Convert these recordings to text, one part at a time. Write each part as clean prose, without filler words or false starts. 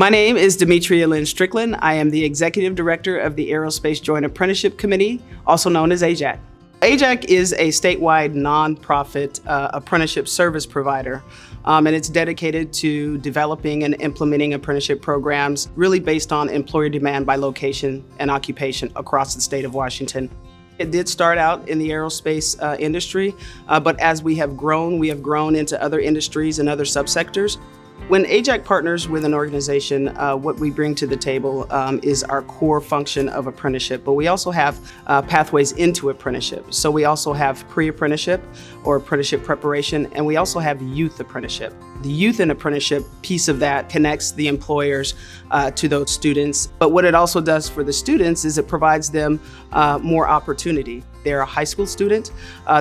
My name is Demetria Lynn Strickland. I am the Executive Director of the Aerospace Joint Apprenticeship Committee, also known as AJAC. AJAC is a statewide nonprofit apprenticeship service provider, and it's dedicated to developing and implementing apprenticeship programs really based on employer demand by location and occupation across the state of Washington. It did start out in the aerospace industry, but as we have grown into other industries and other subsectors. When AJAC partners with an organization, what we bring to the table is our core function of apprenticeship, but we also have pathways into apprenticeship. So we also have pre-apprenticeship or apprenticeship preparation, and we also have youth apprenticeship. The youth and apprenticeship piece of that connects the employers to those students, but what it also does for the students is it provides them more opportunity. They're a high school student,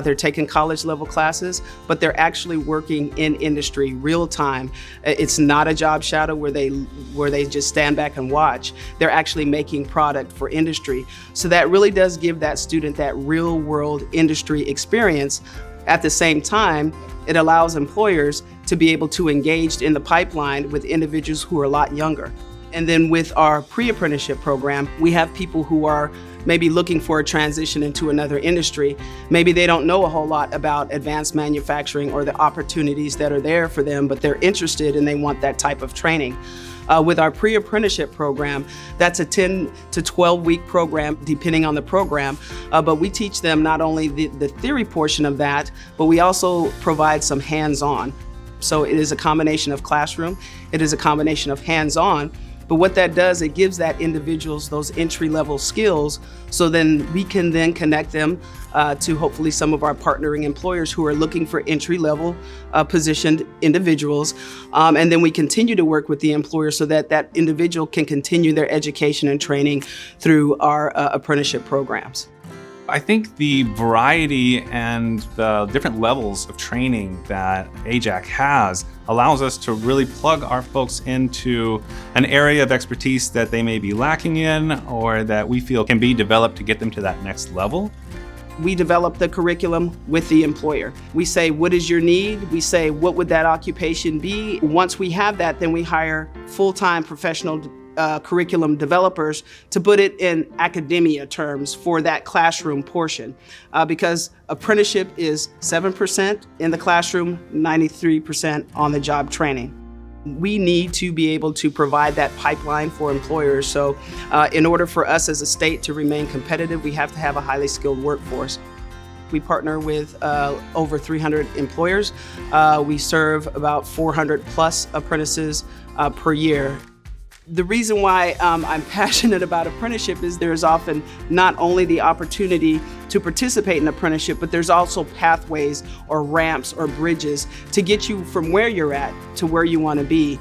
they're taking college level classes, but they're actually working in industry real time. It's not a job shadow where they just stand back and watch. They're actually making product for industry. So that really does give that student that real world industry experience. At the same time, it allows employers to be able to engage in the pipeline with individuals who are a lot younger. And then with our pre-apprenticeship program, we have people who are maybe looking for a transition into another industry. Maybe they don't know a whole lot about advanced manufacturing or the opportunities that are there for them, but they're interested and they want that type of training. With our pre-apprenticeship program, that's a 10 to 12 week program, depending on the program, but we teach them not only the theory portion of that, but we also provide some hands-on. So it is a combination of classroom, it is a combination of hands-on, but what that does, it gives that individuals those entry-level skills, so then we can then connect them to hopefully some of our partnering employers who are looking for entry-level positioned individuals. And then we continue to work with the employer so that that individual can continue their education and training through our apprenticeship programs. I think the variety and the different levels of training that AJAC has allows us to really plug our folks into an area of expertise that they may be lacking in or that we feel can be developed to get them to that next level. We develop the curriculum with the employer. We say, what is your need? We say, what would that occupation be? Once we have that, then we hire full-time professional curriculum developers to put it in academia terms for that classroom portion. Because apprenticeship is 7% in the classroom, 93% on the job training. We need to be able to provide that pipeline for employers. So in order for us as a state to remain competitive, we have to have a highly skilled workforce. We partner with over 300 employers. We serve about 400 plus apprentices per year. The reason why I'm passionate about apprenticeship is there's often not only the opportunity to participate in apprenticeship, but there's also pathways or ramps or bridges to get you from where you're at to where you want to be.